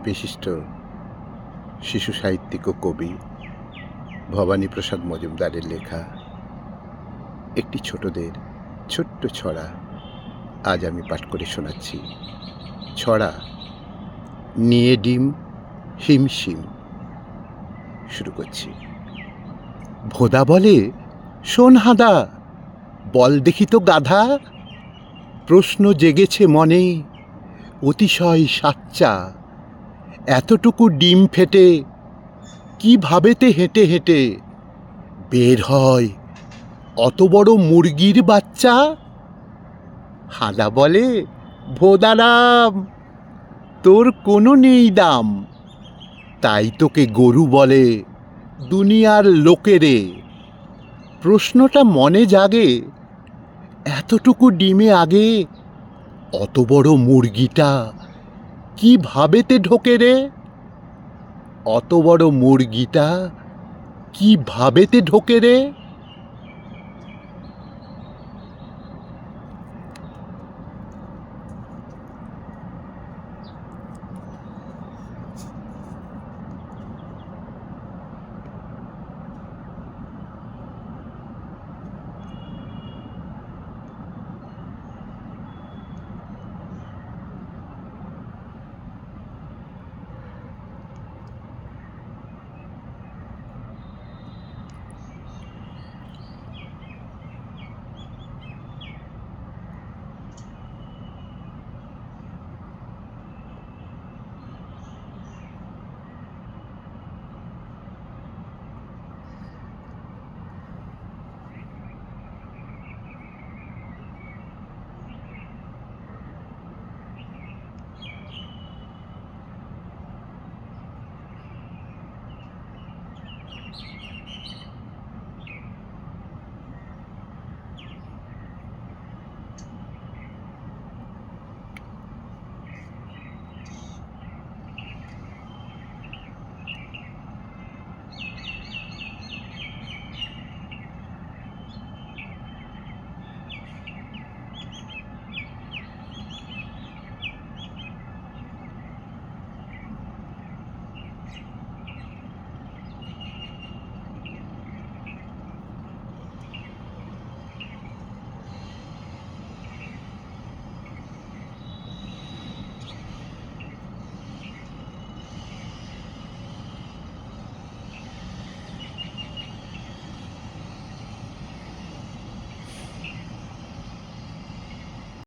বিশিষ্ট শিশু সাহিত্যিক ও কবি ভবানীপ্রসাদ মজুমদারের লেখা একটি ছোটদের ছোট্ট ছড়া আজ আমি পাঠ করে শোনাচ্ছি। ছড়া নিয়ে ডিম হিমশিম। শুরু করছি। ভোদা বলে, শোন হাদা, বল দেখি তো গাধা। প্রশ্ন জেগেছে মনে, অতিশয় সাচ্চা। এতটুকু ডিম ফেটে কিভাবেতে হেঁটে হেঁটে বের হয় অত বড় মুরগির বাচ্চা? হাদা বলে, ভোদারাম, তোর কোনো নেই দাম, তাই তোকে গরু বলে দুনিয়ার লোকেরে। প্রশ্নটা মনে জাগে, এতটুকু ডিমে আগে অত বড় মুরগিটা কিভাবেতে ঢোকে রে? অত বড় মুরগিটা কিভাবেতে ঢোকে রে?